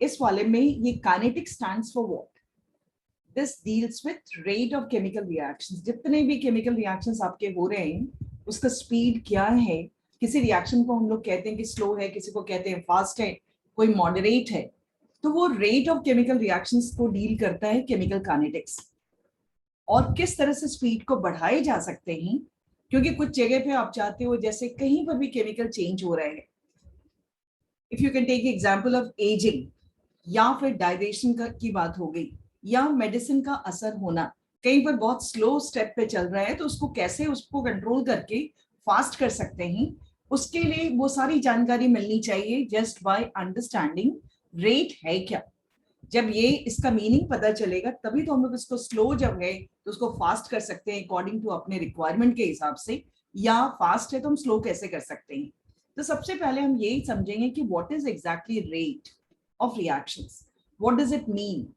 इस वाले में ये kinetic stands for what? This deals with rate of chemical reactions. जितने भी केमिकल रिएक्शंस आपके हो रहे हैं उसका स्पीड क्या है। किसी रिएक्शन को हम लोग कहते हैं कि स्लो है, किसी को कहते हैं फास्ट है, कोई मॉडरेट है। तो वो रेट ऑफ केमिकल रिएक्शंस को डील करता है केमिकल काइनेटिक्स। और किस तरह से स्पीड को बढ़ाए जा सकते हैं, क्योंकि कुछ जगह पे आप चाहते हो जैसे कहीं पर भी केमिकल चेंज हो रहे हैं। If you can take example of ageing, या फिर डायरेशन का की बात हो गई, या मेडिसिन का असर होना कहीं पर बहुत स्लो स्टेप पे चल रहा है, तो उसको कैसे उसको कंट्रोल करके फास्ट कर सकते हैं, उसके लिए वो सारी जानकारी मिलनी चाहिए जस्ट बाय अंडरस्टैंडिंग रेट है क्या। जब ये इसका मीनिंग पता चलेगा तभी तो हम लोग इसको स्लो जब है तो उसको फास्ट कर सकते हैं अकॉर्डिंग टू अपने रिक्वायरमेंट के हिसाब से, या फास्ट है तो हम स्लो कैसे कर सकते हैं। तो सबसे पहले हम यही समझेंगे कि what is exactly rate of reactions, what does it mean.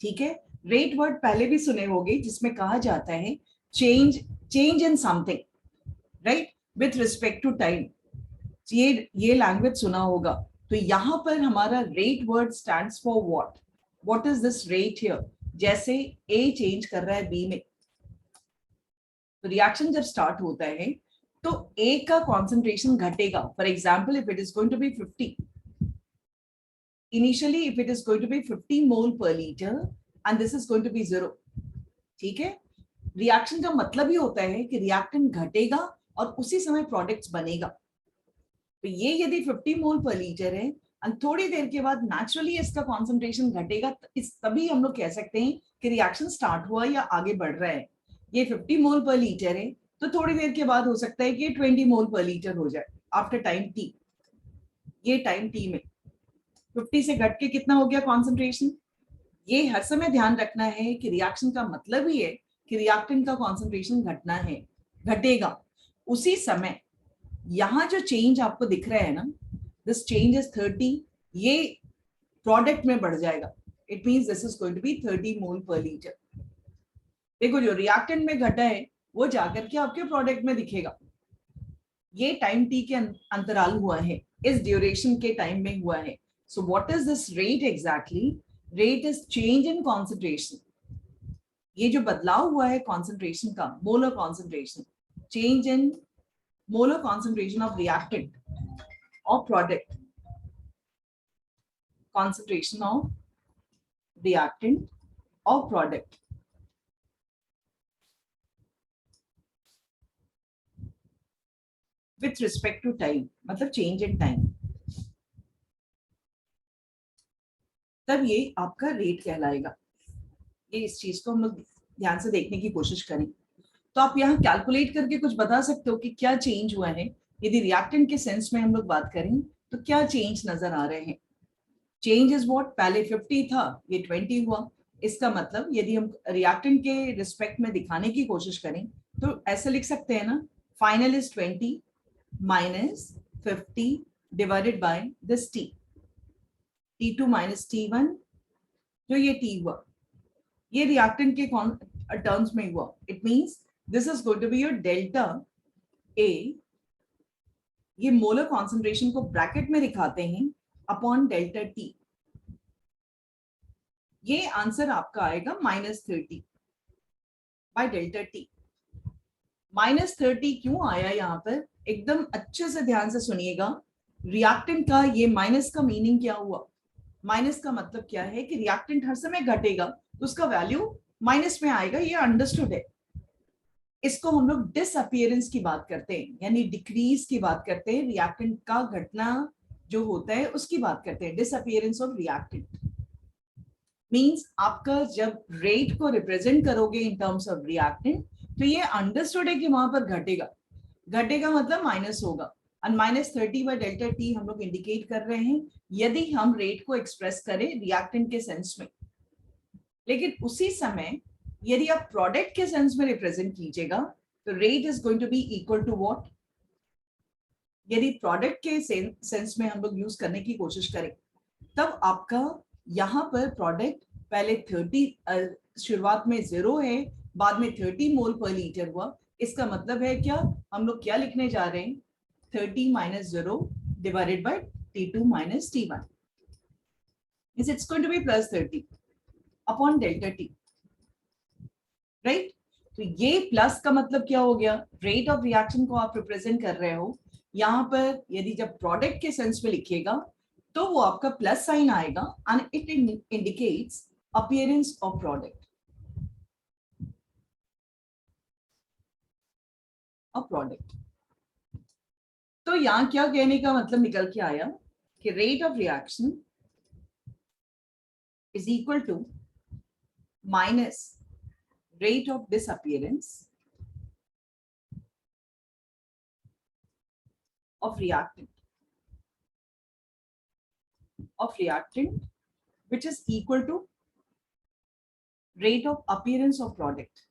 ठीक है, रेट वर्ड पहले भी सुने होंगे जिसमें कहा जाता है change change in something, right, with respect to time. ये लैंग्वेज सुना होगा। तो यहां पर हमारा rate word stands for what, what is this rate here. जैसे ए चेंज कर रहा है बी में, तो रिएक्शन जब स्टार्ट होता है तो ए का कॉन्सेंट्रेशन घटेगा। For example if it is going to be 50, initially if it is going to be 50 mole per liter and this is going to be 0, ठीक है। रिएक्शन का मतलब ही होता है कि रिएक्टेंट घटेगा और उसी समय प्रोडक्ट्स बनेगा। तो ये यदि 50 मोल पर लीटर है और थोड़ी देर के बाद नेचुरली इसका कॉन्सेंट्रेशन घटेगा, इस तभी हम लोग कह सकते हैं कि रिएक्शन स्टार्ट हुआ या आगे बढ़ रहा है। ये 50 मोल पर लीटर है तो थोड़ी देर के बाद हो सकता है कि 20 मोल पर लीटर हो जाए आफ्टर टाइम टी। ये टाइम टी में 50 से घट के कितना हो गया कॉन्सेंट्रेशन। ये हर समय ध्यान रखना है कि रिएक्शन का मतलब ही है कि रिएक्टेंट का कॉन्सेंट्रेशन घटना है, घटेगा। उसी समय यहां जो चेंज आपको दिख रहा है ना, दिस चेंज इज 30, ये प्रोडक्ट में बढ़ जाएगा। It means this is going to be 30 mole per litre. देखो जो रिएक्टेंट में घटा है वो जाकर के आपके प्रोडक्ट में दिखेगा। ये टाइम टी के अंतराल हुआ है, इस ड्यूरेशन के टाइम में हुआ है। So what is this rate exactly? Rate is change in concentration. ये जो बदलाव हुआ है कॉन्सेंट्रेशन का, molar concentration, change in molar concentration of reactant or product, concentration of reactant or product with respect to time, मतलब change in time, तब ये आपका रेट कहलाएगा। ये इस चीज को हम लोग ध्यान से देखने की कोशिश करें। तो आप यहाँ कैलकुलेट करके कुछ बता सकते हो कि क्या चेंज हुआ है। यदि रिएक्टेंट के सेंस में हम लोग बात करें तो क्या चेंज नजर आ रहे हैं। चेंज इज व्हाट, पहले 50 था ये 20 हुआ। इसका मतलब यदि हम रिएक्टेंट के रिस्पेक्ट में दिखाने की कोशिश करें तो ऐसे लिख सकते हैं ना, final is 20 minus 50 divided by this T, T2 minus T1, जो ये T हुआ ये रिएक्टेंट के टर्म्स में हुआ। It means this is going to be your delta A, ये मोलर कॉन्सेंट्रेशन को ब्रैकेट में दिखाते हैं, अपॉन डेल्टा टी। ये आंसर आपका आएगा -30 बाय डेल्टा टी। -30 क्यों आया यहाँ पर, एकदम अच्छे से ध्यान से सुनिएगा। रिएक्टेंट का ये माइनस का मीनिंग क्या हुआ। माइनस का मतलब क्या है कि रिएक्टेंट हर समय घटेगा तो उसका वैल्यू माइनस में आएगा, ये अंडरस्टूड है। इसको हम लोग डिसअपियरेंस की बात करते हैं, यानी डिक्रीज की बात करते हैं। रिएक्टेंट का घटना जो होता है उसकी बात करते हैं, डिसअपियरेंस ऑफ रिएक्टेंट। मींस आपका जब रेट को रिप्रेजेंट करोगे इन टर्म्स ऑफ रिएक्टेंट तो ये अंडरस्टूड है कि वहां पर घटेगा। घटेगा मतलब माइनस होगा, और -30 बाय डेल्टा टी हम लोग इंडिकेट कर रहे हैं यदि हम रेट को एक्सप्रेस करें रिएक्टेंट के सेंस में। लेकिन उसी समय यदि आप प्रोडक्ट के सेंस में रिप्रेजेंट कीजिएगा तो rate is going to be equal to what. यदि प्रोडक्ट के सेंस में हम लोग यूज करने की कोशिश करें तब आपका यहाँ पर प्रोडक्ट पहले 30 शुरुआत में 0 है, बाद में 30 मोल पर लीटर हुआ। इसका मतलब है क्या, हम लोग क्या लिखने जा रहे हैं, 30 minus 0 divided by T2 minus T1। is it's going to be plus 30 upon delta t, right? तो ये प्लस का मतलब क्या हो गया? रेट ऑफ रिएक्शन को आप रिप्रेजेंट कर रहे हो, यहाँ पर यदि जब प्रोडक्ट के सेंस में लिखिएगा तो वो आपका प्लस साइन आएगा and it indicates appearance of product, of product. तो यहाँ क्या कहने का मतलब निकल के आया कि rate of reaction is equal to minus rate of disappearance of reactant which is equal to rate of appearance of product.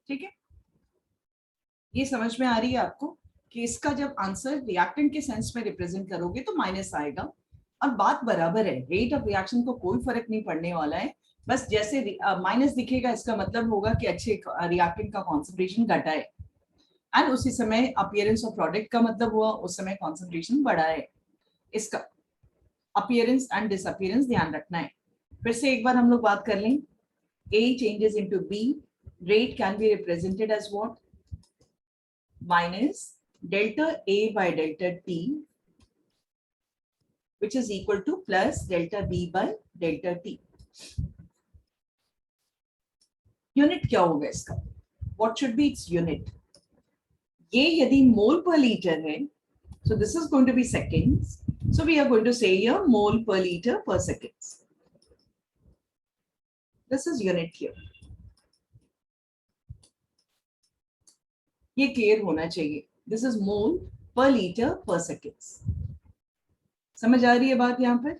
ठीक है, ये समझ में आ रही है आपको कि इसका जब आंसर रिएक्टेंट के सेंस में रिप्रेजेंट करोगे तो माइनस आएगा, और बात बराबर है, रेट ऑफ रिएक्शन को कोई फर्क नहीं पड़ने वाला है, बस जैसे माइनस दिखेगा इसका मतलब होगा कि अच्छे रिएक्टेंट का कॉन्सेंट्रेशन घटा है, एंड उसी समय अपीयरेंस ऑफ प्रोडक्ट का मतलब हुआ उस समय कॉन्सेंट्रेशन बढ़ा है। इसका अपीयरेंस एंड डिसअपीयरेंस ध्यान रखना है। फिर से एक बार हम लोग बात कर लें, A changes into B, rate can be represented as what? Minus delta A by delta T, which is equal to plus delta B by delta T. Unit क्या होगा इसका? What should be its unit? ये यदि मोल per litre है, so this is going to be seconds. So we are going to say here mole per liter per seconds. This is unit here. ये clear होना चाहिए. This is mole per liter per seconds. समझ आ रही है बात यहाँ पर?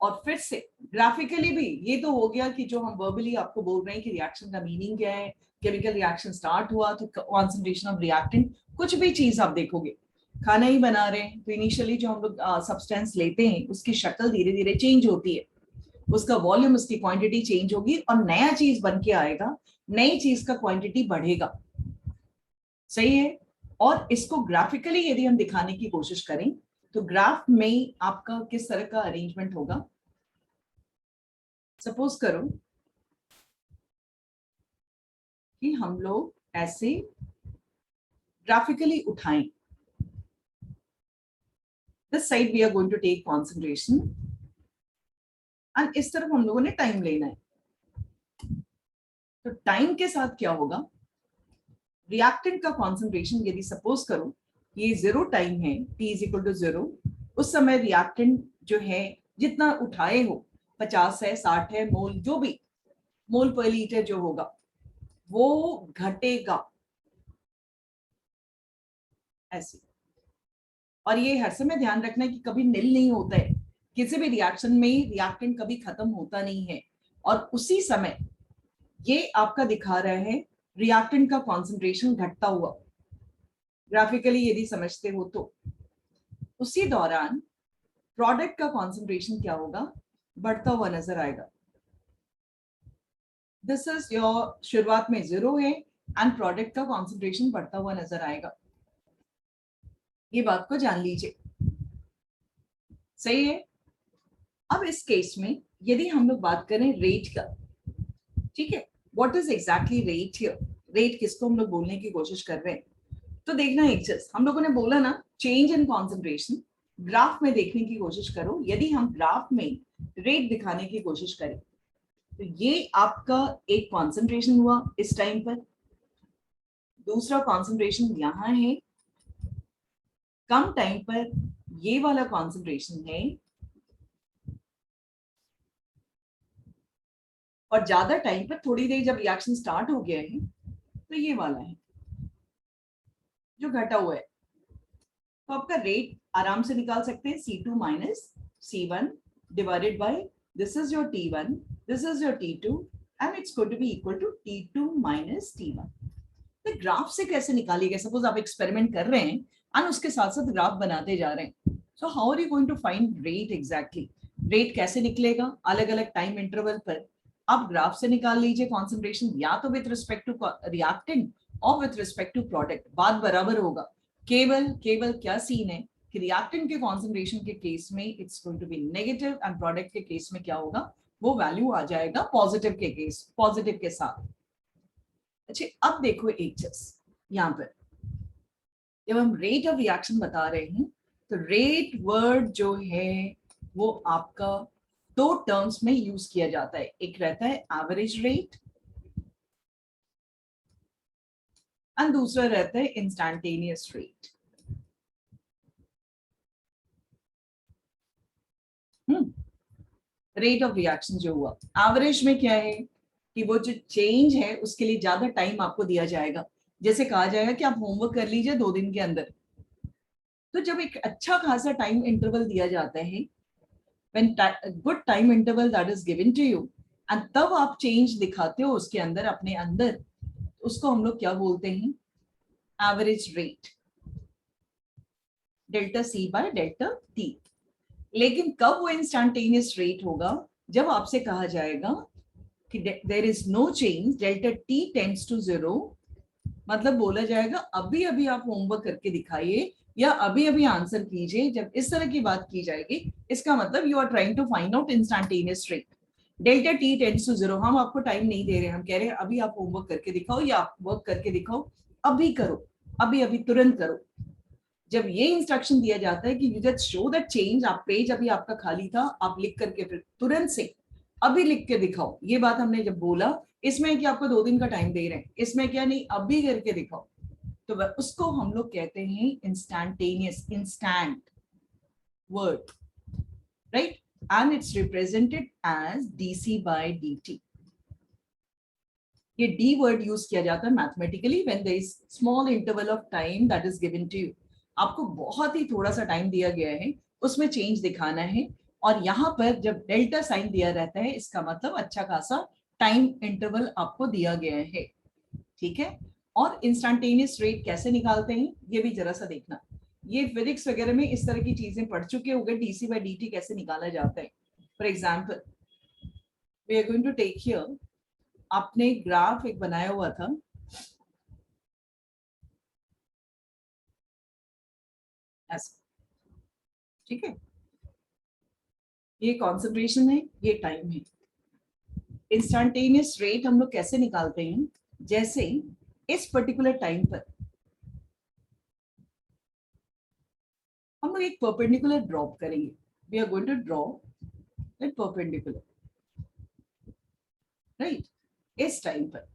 और फिर से ग्राफिकली भी ये तो हो गया कि जो हम वर्बली आपको बोल रहे हैं कि रिएक्शन का मीनिंग क्या है, केमिकल रिएक्शन स्टार्ट हुआ तो कॉन्सेंट्रेशन ऑफ रिएक्टेंट, कुछ भी चीज आप देखोगे, खाना ही बना रहे हैं तो इनिशियली जो हम लोग सब्सटेंस लेते हैं उसकी शक्ल धीरे धीरे चेंज होती है, उसका वॉल्यूम, उसकी क्वांटिटी चेंज होगी और नया चीज बन के आएगा, नई चीज का क्वांटिटी बढ़ेगा, सही है। और इसको ग्राफिकली यदि हम दिखाने की कोशिश करें तो ग्राफ में आपका किस तरह का अरेंजमेंट होगा? सपोज करो कि हम लोग ऐसे ग्राफिकली उठाएं, this side we are going to take concentration and इस तरफ हम लोगों ने टाइम लेना है। तो टाइम के साथ क्या होगा? रिएक्टेंट का कॉन्सेंट्रेशन यदि सपोज करो ये 0 टाइम है, t इज इक्वल टू 0, उस समय रिएक्टेंट जो है जितना उठाए हो, 50 है, 60 है, मोल जो भी मोल पर लीटर जो होगा वो घटेगा ऐसे। और ये हर समय ध्यान रखना है कि कभी निल नहीं होता है, किसी भी रिएक्शन में रिएक्टेंट कभी खत्म होता नहीं है, और उसी समय ये आपका दिखा रहा है रिएक्टेंट का कॉन्सेंट्रेशन घटता हुआ, ग्राफिकली यदि समझते हो तो। उसी दौरान प्रोडक्ट का कॉन्सेंट्रेशन क्या होगा? बढ़ता हुआ नजर आएगा। दिस इज योर, शुरुआत में 0 है एंड प्रोडक्ट का कॉन्सेंट्रेशन बढ़ता हुआ नजर आएगा, ये बात को जान लीजिए, सही है। अब इस केस में यदि हम लोग बात करें रेट का, ठीक है, what is exactly rate here? Rate किसको हम लोग बोलने की कोशिश कर रहे हैं? तो देखना एक चीज, हम लोगों ने बोला ना चेंज इन कॉन्सेंट्रेशन, ग्राफ में देखने की कोशिश करो। यदि हम ग्राफ में रेट दिखाने की कोशिश करें तो ये आपका एक कॉन्सेंट्रेशन हुआ इस टाइम पर, दूसरा कॉन्सेंट्रेशन यहाँ है, कम टाइम पर ये वाला कॉन्सेंट्रेशन है, और ज्यादा टाइम पर थोड़ी देर जब रिएक्शन स्टार्ट हो गया है तो ये वाला है जो घटा हुआ है। तो आपका रेट आराम से निकाल सकते हैं, C2 minus C1 divided by this is your T1, this is your T2 and it's going to be equal to T2 minus T1। तो ग्राफ से कैसे निकालिएगा? सपोज आप एक्सपेरिमेंट कर रहे हैं और उसके साथ साथ ग्राफ बनाते जा रहे हैं, so how are you going to find rate exactly? Rate कैसे निकलेगा? अलग अलग टाइम इंटरवल पर आप ग्राफ से निकाल लीजिए कॉन्सेंट्रेशन, या तो विद रिस्पेक्ट टू रिएक्टेंट और विथ रिस्पेक्ट टू प्रोडक्ट बात बराबर होगा। केवल केवल क्या सीन है कि रिएक्टेंट के कॉन्सेंट्रेशन के केस में it's going to be negative and product के केस में क्या होगा, वो वैल्यू आ जाएगा पॉजिटिव के केस, पॉजिटिव के साथ। अच्छा अब देखो एक चीज यहाँ पर, जब हम रेट ऑफ रिएक्शन बता रहे हैं तो रेट वर्ड जो है वो आपका दो टर्म्स में यूज किया जाता है। एक रहता है एवरेज रेट एंड दूसरा रहता है instantaneous rate. Rate of reaction जो हुआ एवरेज में क्या है कि वो जो चेंज है उसके लिए ज्यादा टाइम आपको दिया जाएगा। जैसे कहा जाएगा कि आप होमवर्क कर लीजिए 2 दिन के अंदर, तो जब एक अच्छा खासा टाइम इंटरवल दिया जाता है, when good time interval that is given to you, and तब आप चेंज दिखाते हो उसके अंदर अपने अंदर, उसको हम लोग क्या बोलते हैं, average rate, delta C by delta T. लेकिन कब वो इंस्टैंटेनियस रेट होगा, जब आपसे कहा जाएगा कि there is no change, delta T tends to 0, मतलब बोला जाएगा अभी अभी आप होमवर्क करके दिखाइए या अभी अभी आंसर कीजिए। जब इस तरह की बात की जाएगी इसका मतलब you are trying to find out instantaneous rate. Delta T tends to 0, हम आपको टाइम नहीं दे रहे, हम कह रहे हैं अभी आप होमवर्क करके दिखाओ या आप वर्क करके दिखाओ, अभी करो, अभी अभी तुरंत करो। जब ये इंस्ट्रक्शन दिया जाता है कि you just show that change, आप पेज अभी आपका खाली था, आप लिख करके फिर तुरंत से अभी लिख के दिखाओ, ये बात हमने जब बोला, इसमें कि आपको 2 दिन का टाइम दे रहे हैं, इसमें क्या नहीं अभी करके दिखाओ, तो उसको हम लोग कहते हैं instantaneous, instant word, right, and it's represented as DC by DT. ये डी वर्ड यूज किया जाता है mathematically when there is small interval of time that is given to you. आपको बहुत ही थोड़ा सा टाइम दिया गया है, उसमें चेंज दिखाना है, और यहाँ पर जब डेल्टा साइन दिया रहता है इसका मतलब अच्छा खासा टाइम इंटरवल आपको दिया गया है, ठीक है। और इंस्टैंटेनियस रेट कैसे निकालते हैं ये भी जरा सा देखना, ये फिजिक्स वगैरह में इस तरह की चीजें पढ़ चुके होंगे, डीसी बाय डीटी कैसे निकाला जाता है। For example we are going to take here, आपने ग्राफ एक बनाया हुआ था, ऐसा, ठीक है, ये कॉन्सेंट्रेशन है, ये टाइम है। इंस्टैंटेनियस रेट हम लोग कैसे निकालते हैं, जैसे इस पर्टिकुलर टाइम पर हम लोग एक परपेंडिकुलर ड्रॉप करेंगे, we are going to draw it perpendicular, right, इस टाइम पर,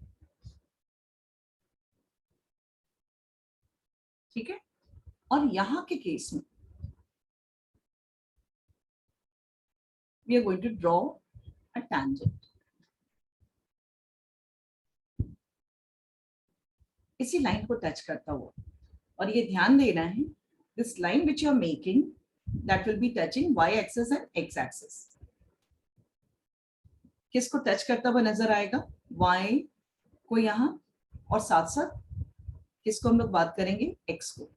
ठीक है। और यहां के केस में we are going to draw a tangent, इसी लाइन को टच करता हुआ, और ये ध्यान देना है this line which you are making that will be touching Y axis and X axis. किसको टच करता हुआ नजर आएगा, वाई को यहां, और साथ साथ किसको हम लोग बात करेंगे, एक्स को।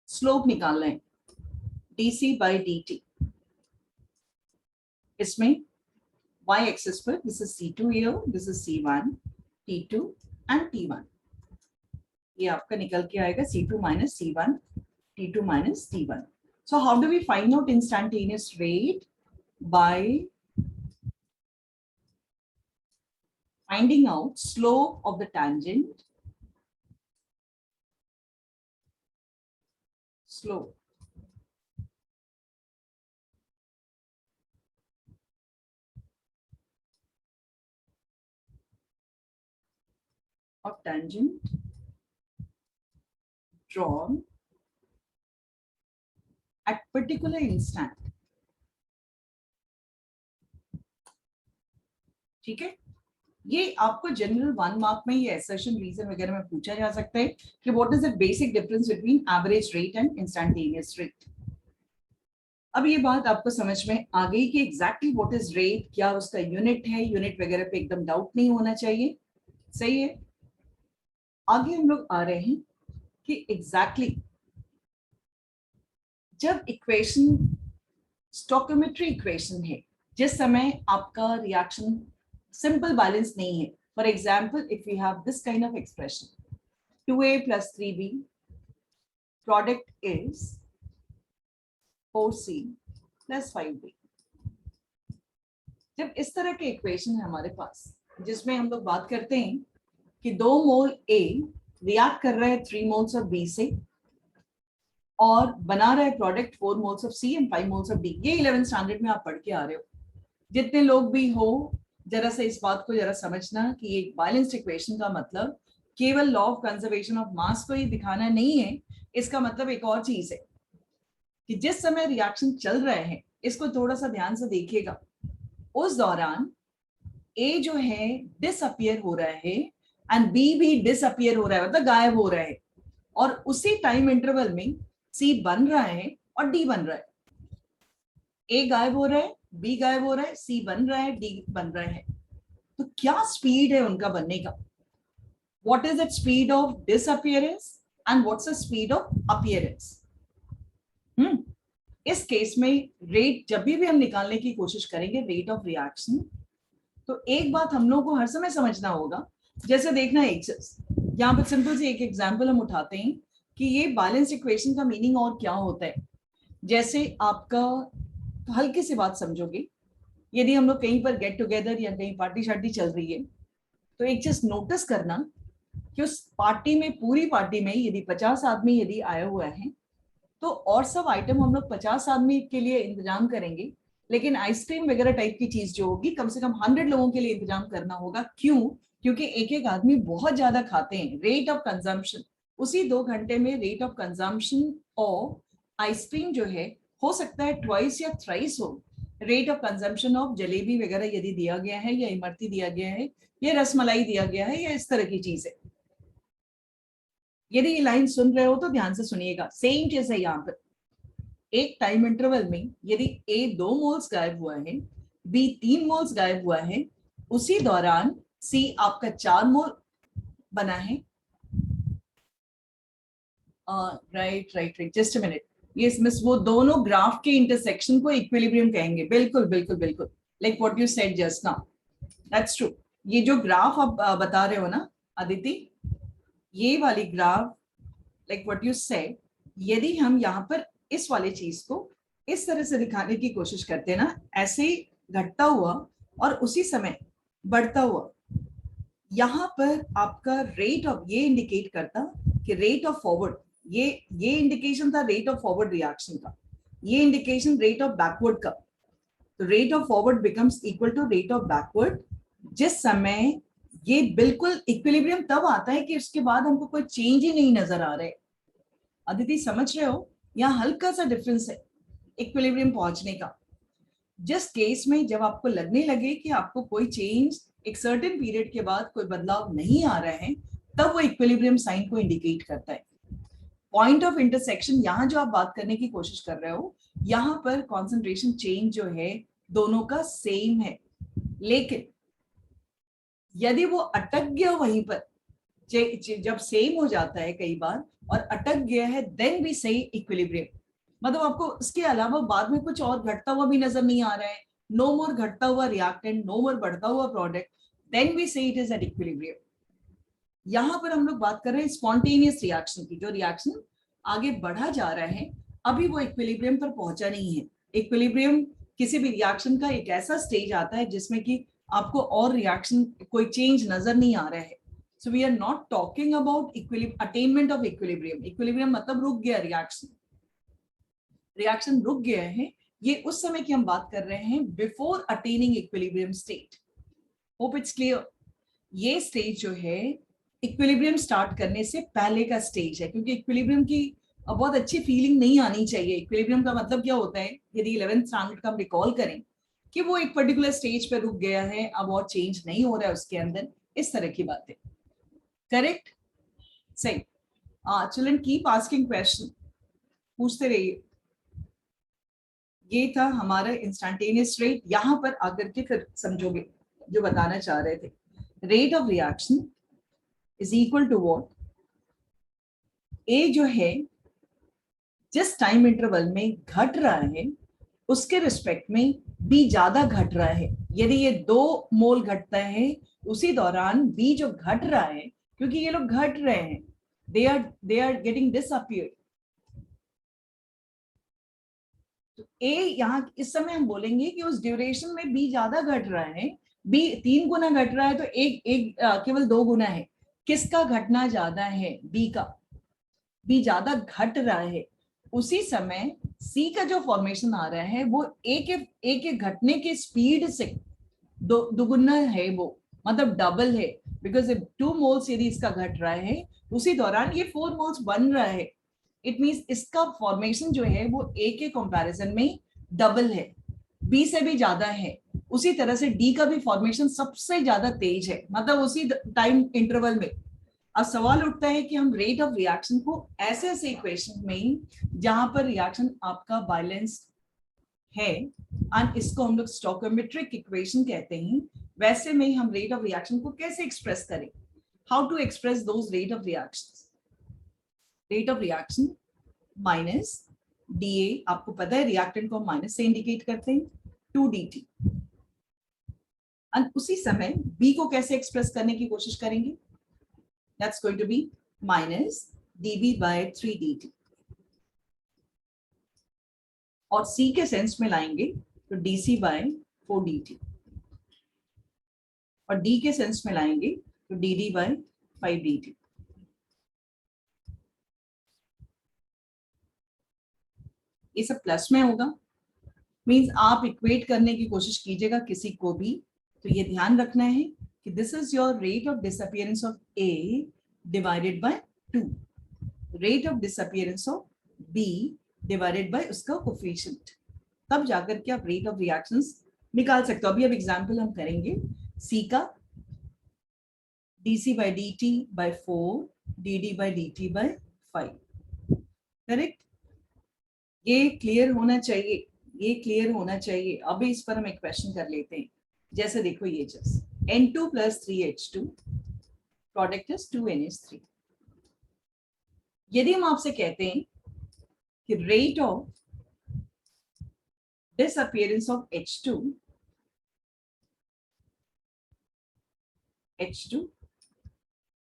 स्लोप निकालना है डीसी बाई डी, इसमें y एक्सिस पर this is C2 here, this is C1, T2 and T1, ये आपका निकल के आएगा C2 minus C1, T2 minus T1. So how do we find out instantaneous rate? By finding out slope of the tangent, slope of tangent drawn at particular instant, ठीक है। ये आपको general 1 mark में ये assertion रीजन वगैरह में पूछा जा सकता है कि what is the basic difference between average rate and instantaneous rate. अब ये बात आपको समझ में आ गई कि एग्जैक्टली व्हाट इज रेट, क्या उसका यूनिट है, यूनिट वगैरह पे एकदम डाउट नहीं होना चाहिए, सही है। आगे हम लोग आ रहे हैं कि एग्जैक्टली जब इक्वेशन स्टोकियोमेट्री इक्वेशन है, जिस समय आपका रिएक्शन सिंपल बैलेंस नहीं है. For example, if we have this kind of expression 2a plus 3b, product is 4c plus 5b. जब इस तरह के इक्वेशन है हमारे पास जिसमें हम लोग बात करते हैं कि 2 मोल A रिएक्ट कर रहा है 3 मोल्स ऑफ B से और बना रहा है product 4 moles of C and 5 moles of D. ये 11th स्टैंडर्ड में आप पढ़ के आ रहे हो. जितने लोग भी हो, जरा सा इस बात को जरा समझना कि ये बैलेंस्ड इक्वेशन का मतलब केवल law of conservation of mass को ही दिखाना नहीं है. इसका मतलब एक और चीज है कि जिस समय रिएक्शन चल रहे हैं, इसको थोड़ा सा ध्यान से देखिएगा, उस दौरान A जो है डिसअपियर हो रहा है एंड B भी डिसअपियर हो रहा है, मतलब गायब हो रहा है. और उसी टाइम इंटरवल में C बन रहा है और D बन रहा है. A गायब हो रहा है, B गायब हो रहा है, C बन रहा है, D बन रहा है. तो क्या स्पीड है उनका बनने का? What is the speed of disappearance and what's the speed of appearance? इस केस में रेट जब भी हम निकालने की कोशिश करेंगे रेट ऑफ रिएक्शन, तो एक बात हम लोग को हर समय समझना होगा. जैसे देखना एक चीज यहाँ पे सिंपल सी एक एग्जांपल हम उठाते हैं कि ये बैलेंस इक्वेशन का मीनिंग और क्या होता है. जैसे आपका हल्की सी बात समझोगे, यदि हम लोग कहीं पर गेट टुगेदर या कहीं पार्टी शार्टी चल रही है, तो एक चीज नोटिस करना कि उस पार्टी में, पूरी पार्टी में यदि 50 आदमी यदि आए हुए हैं, तो और सब आइटम हम लोग 50 आदमी के लिए इंतजाम करेंगे, लेकिन आइसक्रीम वगैरह टाइप की चीज जो होगी कम से कम 100 लोगों के लिए इंतजाम करना होगा. क्यों? क्योंकि एक एक आदमी बहुत ज्यादा खाते हैं. रेट ऑफ कंजम्पशन उसी 2 घंटे में, रेट ऑफ कंजम्पशन और आइसक्रीम जो है हो सकता है ट्वाइस या थ्राइस हो rate of consumption of jalebi वगैरह यदि दिया गया है, या इमरती दिया गया है, या रसमलाई दिया गया है, या इस तरह की चीज है. यदि ये लाइन सुन रहे हो तो ध्यान से सुनिएगा. सेम चीज है यहाँ पर. एक टाइम इंटरवल में यदि A 2 मोल्स गायब हुआ है, B 3 मोल्स गायब हुआ है, उसी दौरान C आपका 4 मोल बना है. Right right right, just a minute. ये मिस वो दोनों ग्राफ के इंटरसेक्शन को इक्विलिब्रियम कहेंगे. बिल्कुल बिल्कुल बिल्कुल, like what you said just now, that's true. ये जो ग्राफ आप बता रहे हो ना अदिति, ये वाली graph, like what you said, यदि हम यहाँ पर इस वाले चीज को इस तरह से दिखाने की कोशिश करते हैं ना, ऐसे घटता हुआ और उसी समय बढ़ता हुआ, यहाँ पर आपका रेट ऑफ, ये इंडिकेट करता कि रेट ऑफ फॉरवर्ड, ये इंडिकेशन था रेट ऑफ फॉरवर्ड रिएक्शन का, ये इंडिकेशन रेट ऑफ बैकवर्ड का. तो rate of forward becomes equal to rate of backward. जिस समय ये बिल्कुल इक्विलिब्रियम तब आता है कि उसके बाद हमको कोई चेंज ही नहीं नजर आ रहा है. अदिति समझ रहे हो? यहाँ हल्का सा डिफरेंस है इक्विलिब्रियम पहुंचने का. जिस केस में जब आपको लगने लगे कि आपको कोई चेंज एक सर्टेन पीरियड के बाद कोई बदलाव नहीं आ रहा है, तब वो इक्विलिब्रियम साइन को इंडिकेट करता है. पॉइंट ऑफ इंटरसेक्शन, यहाँ जो आप बात करने की कोशिश कर रहे हो, यहाँ पर कॉन्सेंट्रेशन चेंज जो है दोनों का सेम है. लेकिन यदि वो अटक गया वहीं पर, जब सेम हो जाता है कई बार और अटक गया है, देन वी से इक्विलिब्रियम. मतलब आपको इसके अलावा बाद में कुछ और घटता हुआ भी नजर नहीं आ रहा है, नो मोर घटता हुआ रिएक्टेंट, नो मोर बढ़ता हुआ प्रोडक्ट, देन वी से इट इज एट इक्विलिब्रियम. यहाँ पर हम लोग बात कर रहे हैं स्पॉन्टेनियस रिएक्शन की. जो रिएक्शन आगे बढ़ा जा रहा है, अभी वो इक्विलिब्रियम पर पहुंचा नहीं है. इक्विलिब्रियम किसी भी रिएक्शन का एक ऐसा स्टेज आता है जिसमें कि आपको और रिएक्शन कोई चेंज नजर नहीं आ रहा है. So we are not talking about attainment of equilibrium. Equilibrium मतलब रुक गया रिएक्शन, रिएक्शन रुक गया है. ये उस समय की हम बात कर रहे हैं before attaining equilibrium state. Hope it's clear. ये स्टेज जो है इक्विलिब्रियम स्टार्ट करने से पहले का स्टेज है, क्योंकि इक्विलिब्रियम की बहुत अच्छी फीलिंग नहीं आनी चाहिए. इक्विलिब्रियम का मतलब क्या होता है, यदि 11th स्टैंडर्ड का हम रिकॉल करें कि वो एक पर्टिकुलर स्टेज पे रुक गया है, अब और चेंज नहीं हो रहा है उसके अंदर, इस तरह की बातें. करेक्ट? सही. चिल्ड्रन कीप आस्किंग क्वेश्चन, पूछते रहिए. ये था हमारा इंस्टेंटेनियस रेट. यहां पर आकर के फिर समझोगे जो बताना चाह रहे थे. Rate of reaction is equal to what, a जो है जिस टाइम इंटरवल में घट रहा है उसके रिस्पेक्ट में बी ज्यादा घट रहा है, यदि ये 2 मोल घटता है उसी दौरान बी जो घट रहा है, क्योंकि ये लोग घट रहे हैं, दे आर गेटिंग डिसअपियर, तो ए यहाँ इस समय हम बोलेंगे कि उस ड्यूरेशन में बी ज्यादा घट रहा है, बी 3 गुना घट रहा है तो एक केवल 2 गुना है। किसका घटना ज्यादा है? बी का, बी ज्यादा घट रहा है। उसी समय सी का जो फॉर्मेशन आ रहा है वो ए के घटने के स्पीड से दुगुना है, वो मतलब डबल है, बिकॉज 2 मोल्स यदि इसका घट रहा है उसी दौरान ये 4 मोल्स बन रहा है, इट मींस इसका फॉर्मेशन जो है वो ए के कंपैरिजन में डबल है, बी से भी ज्यादा है। उसी तरह से डी का भी फॉर्मेशन सबसे ज्यादा तेज है, मतलब उसी टाइम इंटरवल में। अब सवाल उठता है कि हम रेट ऑफ रिएक्शन को ऐसे ऐसे इक्वेशन में जहां पर रिएक्शन आपका बैलेंस्ड है, और इसको हम लोग स्टोइकोमेट्रिक इक्वेशन कहते हैं, वैसे में हम रेट ऑफ रिएक्शन को कैसे एक्सप्रेस करें? How to express those rate of reactions? Rate of reaction minus DA, आपको पता है रिएक्टेंट को माइनस से इंडिकेट करते हैं, 2dt। और उसी समय बी को कैसे एक्सप्रेस करने की कोशिश करेंगे? That's going to be minus dB by 3dt, और सी के सेंस में लाएंगे तो dc by 4dt, और डी के सेंस में लाएंगे तो dd by 5dt। ये सब प्लस में होगा, मींस आप इक्वेट करने की कोशिश कीजिएगा किसी को भी, तो ये ध्यान रखना है कि this is your rate of disappearance of A divided by 2, rate of disappearance of B divided by उसका कोफिशिएंट, तब जाकर के आप रेट ऑफ रिएक्शंस निकाल सकते हो। अभी अब एग्जांपल हम करेंगे सी का, dc by dt by 4, dd by dt by 5, correct? ये क्लियर होना चाहिए, ये क्लियर होना चाहिए। अभी इस पर हम एक क्वेश्चन कर लेते हैं, जैसे देखो ये just N2 plus 3H2 product is 2NH3। यदि हम आपसे कहते हैं कि rate of disappearance of H2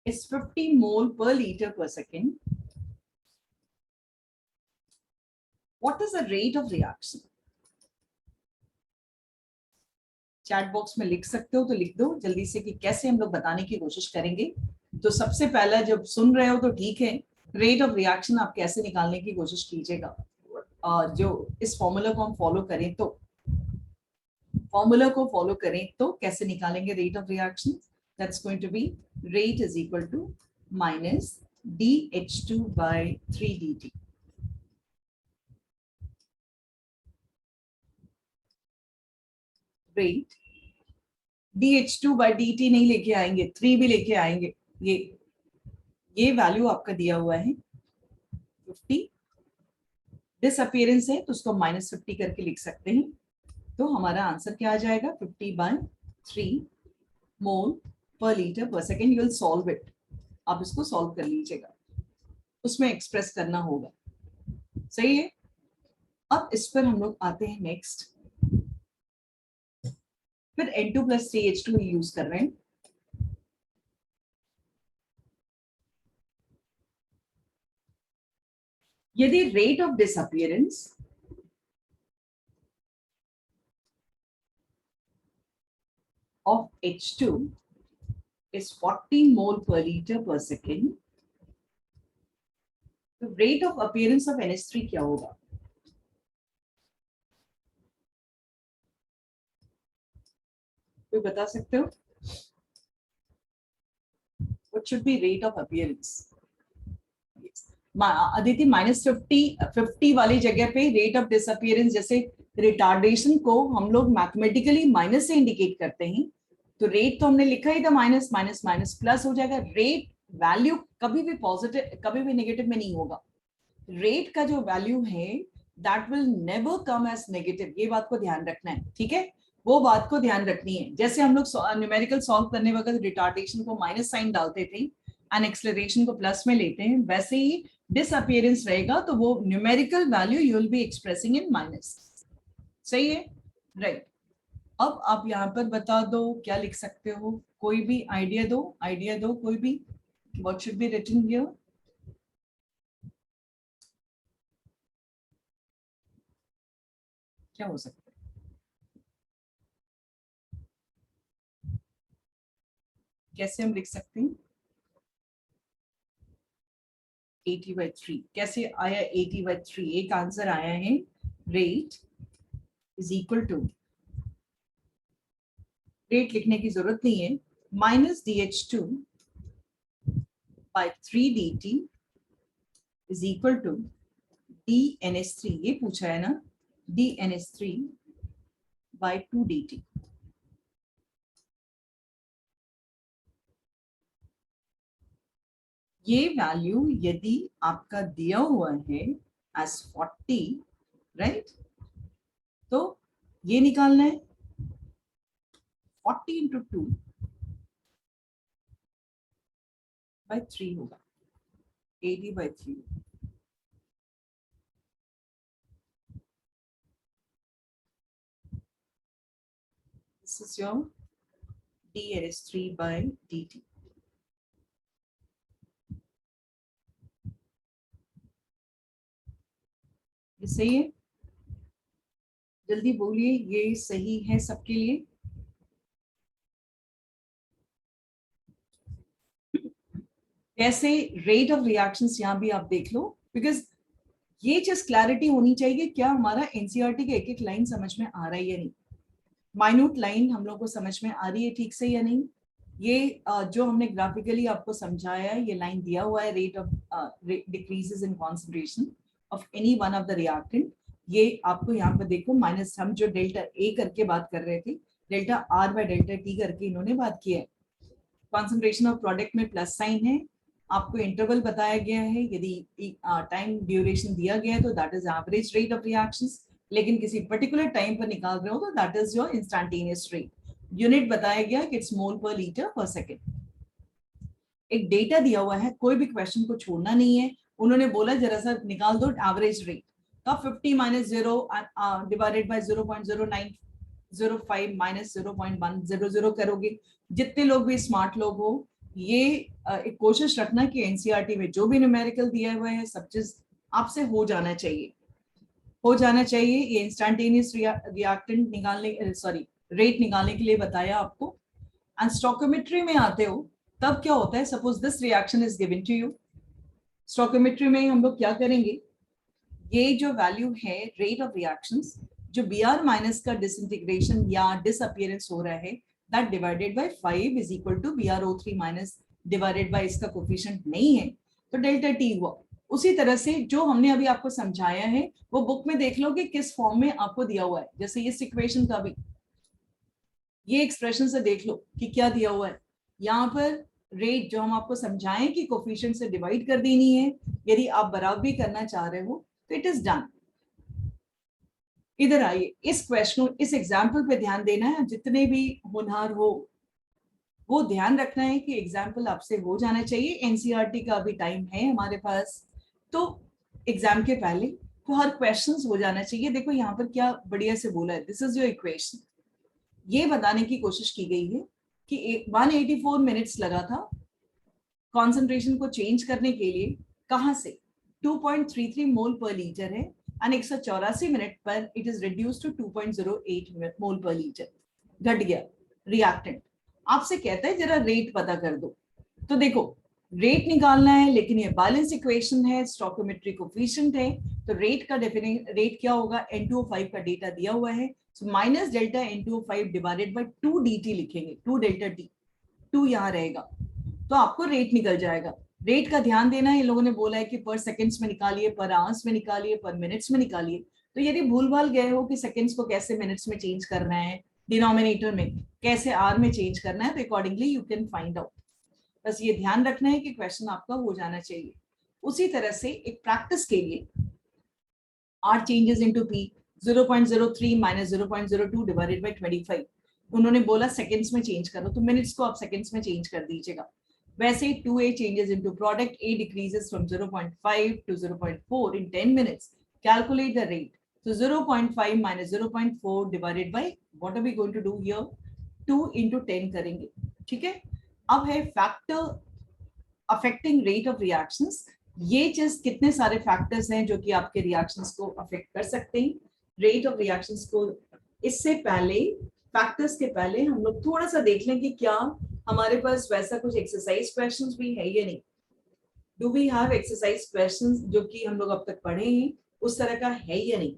is 50 mole per liter per second, what is the rate of reaction? Chat box में लिख सकते हो तो लिख दो जल्दी से कि कैसे हम लोग बताने की कोशिश करेंगे। तो सबसे पहला जब सुन रहे हो तो ठीक है, रेट ऑफ रिएक्शन आप कैसे निकालने की कोशिश कीजिएगा, जो इस फॉर्मूला को हम फॉलो करें तो, फॉर्मूला को फॉलो करें तो कैसे निकालेंगे rate of reaction? That's going to be rate is equal to minus dH2 by 3dt। Rate dH2 by dt नहीं लेके आएंगे, 3 भी लेके आएंगे। ये वैल्यू आपका दिया हुआ है 50, डिसअपियरेंस है तो उसको -50 करके लिख सकते हैं, तो हमारा आंसर क्या आ जाएगा? 50 by 3 मोल पर लीटर पर second. You will solve it, आप इसको सॉल्व कर लीजिएगा, उसमें एक्सप्रेस करना होगा, सही है? अब इस पर हम लोग आते हैं नेक्स्ट, फिर N2 plus 3H2 यूज कर रहे हैं। यदि rate of disappearance of H2 is 40 mole per liter per second, तो rate of appearance of NH3 क्या होगा? कोई बता सकते हो? What should be rate of appearance? Aditi -50 वाली जगह पे रेट ऑफ डिसअपियरेंस, जैसे रिटार्डेशन को हम लोग मैथमेटिकली माइनस से इंडिकेट करते हैं, तो रेट तो हमने लिखा ही था माइनस माइनस माइनस प्लस हो जाएगा। रेट वैल्यू कभी भी पॉजिटिव कभी भी नेगेटिव में नहीं होगा। रेट का जो वैल्यू है that will never come as negative, ये बात को ध्यान रखना है, ठीक है? वो बात को ध्यान रखनी है। जैसे हम लोग न्यूमेरिकल सॉल्व करने वक्त रिटार्डेशन को माइनस साइन डालते थे एंड एक्सेलरेशन को प्लस में लेते हैं, वैसे ही डिसअपियरेंस रहेगा तो वो numerical value you will be expressing in minus, सही है? राइट। अब आप यहाँ पर बता दो क्या लिख सकते हो, कोई भी आइडिया दो, आइडिया दो कोई भी, what should be written here. क्या हो सकता है? कैसे हम लिख सकते हैं 80/3? कैसे आया 80/3? एक आंसर आया है, rate is equal to, rate लिखने की जरूरत नहीं है, minus DH2 by 3 dt is equal to DNS3, ये पूछा है ना, DNS3 by 2 dt। ये वैल्यू यदि आपका दिया हुआ है एज 40, राइट, तो ये निकालना है 40 into 2 by 3 होगा, 80/3। This is your DNS3 by dt। ये सही है? जल्दी बोलिए, ये सही है सबके लिए? कैसे रेट ऑफ रिएक्शंस यहाँ भी आप देख लो, बिकॉज ये चीज क्लैरिटी होनी चाहिए, क्या हमारा एनसीईआरटी का एक एक लाइन समझ में आ रहा है या नहीं, माइन्यूट लाइन हम लोग को समझ में आ रही है ठीक से या नहीं। ये जो हमने ग्राफिकली आपको समझाया है, ये लाइन दिया हुआ है, rate of decreases in concentration of any one of the reactant. ये आपको यहाँ पर देखो, माइनस हम जो डेल्टा ए करके बात कर रहे थे, delta R bye delta T करके इन्होंने बात किया है। कॉन्सेंट्रेशन ऑफ प्रोडक्ट में प्लस साइन है, आपको इंटरवल बताया गया है, यदि टाइम ड्यूरेशन दिया गया है तो that is average rate of reactions, लेकिन किसी पर्टिकुलर टाइम पर निकाल रहे हो तो that is your instantaneous rate. Unit बताया गया कि इट्स मोल पर लीटर पर सेकेंड। एक डेटा दिया हुआ है, कोई भी क्वेश्चन को छोड़ना नहीं है। उन्होंने बोला जरा सा निकाल दो एवरेज रेट, तो 50 माइनस 0 डिवाइडेड बाय 0.0905 माइनस 0.100 करोगे। जितने लोग भी स्मार्ट लोग हो, ये एक कोशिश रखना कि एनसीईआरटी में जो भी न्यूमेरिकल दिया हुआ है सब चीज आपसे हो जाना चाहिए, हो जाना चाहिए। ये इंस्टेंटेनियस रिएक्टेंट निकालने, सॉरी रेट निकालने के लिए बताया आपको। एंड स्टोइकोमेट्री में आते हो तब क्या होता है, suppose this reaction is given to you, stoichiometry में हम लोग क्या करेंगे, ये जो वैल्यू है रेट ऑफ रिएक्शंस, जो Br माइनस का डिसइंटीग्रेशन या डिसअपियरेंस हो रहा है, that divided by 5 is equal to BrO3 minus divided by इसका कोफिशिएंट नहीं है तो डेल्टा टी हुआ। उसी तरह से जो हमने अभी आपको समझाया है वो बुक में देख लो कि किस फॉर्म में आपको दिया हुआ है। जैसे इस इक्वेशन का भी ये एक्सप्रेशन से देख लो कि क्या दिया हुआ है। यहाँ पर रेट जो हम आपको समझाएं कि कोफिशिएंट से डिवाइड कर देनी है, यदि आप बराबरी करना चाह रहे हो तो इट इज डन। इधर आइए, इस क्वेश्चन, इस एग्जाम्पल पे ध्यान देना है। जितने भी होनहार हो वो ध्यान रखना है कि एग्जाम्पल आपसे हो जाना चाहिए। एनसीईआरटी का अभी टाइम है हमारे पास, तो एग्जाम के पहले तो हर क्वेश्चंस हो जाना चाहिए। देखो यहाँ पर क्या बढ़िया से बोला है, दिस इज योर इक्वेशन। ये बताने की कोशिश की गई है कि 184 मिनट्स लगा था कॉन्सेंट्रेशन को चेंज करने के लिए। कहां से? 2.33 मोल पर लीटर है एंड 184 मिनट पर it is reduce to 2.08 mole per litre, घट गया रिएक्टेंट। आपसे कहता है जरा रेट पता कर दो, तो देखो रेट निकालना है, लेकिन ये बैलेंस इक्वेशन है, स्टोइकोमेट्रिक कोफिशिएंट है, तो रेट का रेट क्या होगा, N2O5 का डेटा दिया हुआ है, so minus delta N2O5 divided by 2 dt लिखेंगे, 2 डेल्टा टी, 2 यहाँ रहेगा तो आपको रेट निकल जाएगा। रेट का ध्यान देना है, इन लोगों ने बोला है कि पर सेकंड्स में निकालिए, पर आवर्स में निकालिए, पर मिनट्स में निकालिए। तो यदि भूल भाल गए हो कि सेकंड्स को कैसे मिनट्स में चेंज करना है, डिनोमिनेटर में कैसे आर में चेंज करना है, तो accordingly you can find out. बस ये ध्यान रखना है कि क्वेश्चन आपका हो जाना चाहिए। उसी तरह से एक प्रैक्टिस के लिए R changes into P, 0.03 minus 0.02 divided by 25। उन्होंने बोला सेकंड्स में चेंज करो, तो मिनट्स को आप सेकंड्स में चेंज कर दीजिएगा। वैसे 2a changes into product, a decreases from 0.5 to 0.4 in 10 minutes, calculate the rate। So 0.5 minus 0.4 divided by what are we going to do here? 2 into 10 करेंगे, ठीक है। अब है factor affecting rate of reactions. ये चीज कितने सारे फैक्टर्स हैं जो कि आपके रिएक्शंस को अफेक्ट कर सकते हैं, रेट ऑफ रिएक्शंस को। इससे पहले फैक्टर्स के पहले हम लोग थोड़ा सा देख लें कि क्या हमारे पास वैसा कुछ एक्सरसाइज क्वेश्चंस भी है या नहीं। Do we have exercise questions जो कि हम लोग अब तक पढ़े हैं, उस तरह का है या नहीं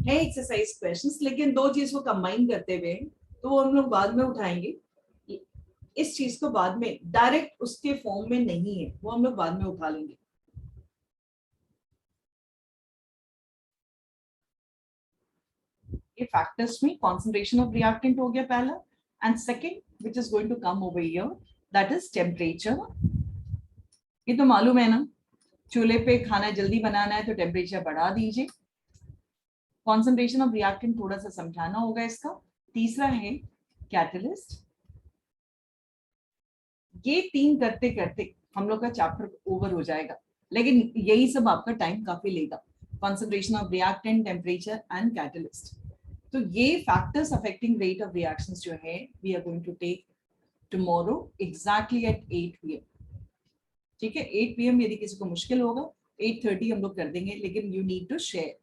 है एक्सरसाइज क्वेश्चंस, लेकिन दो चीज को कंबाइन करते हुए तो वो हम लोग बाद में उठाएंगे। इस चीज को बाद में डायरेक्ट उसके फॉर्म में नहीं है, वो हम लोग बाद में उठा लेंगे। ये फैक्टर्स में कॉन्सेंट्रेशन ऑफ रिएक्टेंट हो गया पहला, and second which is going to come over here that is temperature. ये तो मालूम है ना, चूल्हे पे खाना जल्दी बनाना है तो टेम्परेचर बढ़ा दीजिए। कॉन्सेंट्रेशन ऑफ रिएक्टेंट थोड़ा सा समझाना होगा इसका। तीसरा है कैटलिस्ट। ये तीन करते करते हम लोग का चैप्टर ओवर हो जाएगा, लेकिन यही सब आपका टाइम काफी लेगा। Concentration of reactant, temperature and catalyst. तो ये factors affecting rate of reactions जो है we are going to take tomorrow exactly at 8 PM। ठीक है, 8 PM। यदि किसी को मुश्किल होगा 8:30 हम लोग कर देंगे, लेकिन यू नीड टू शेयर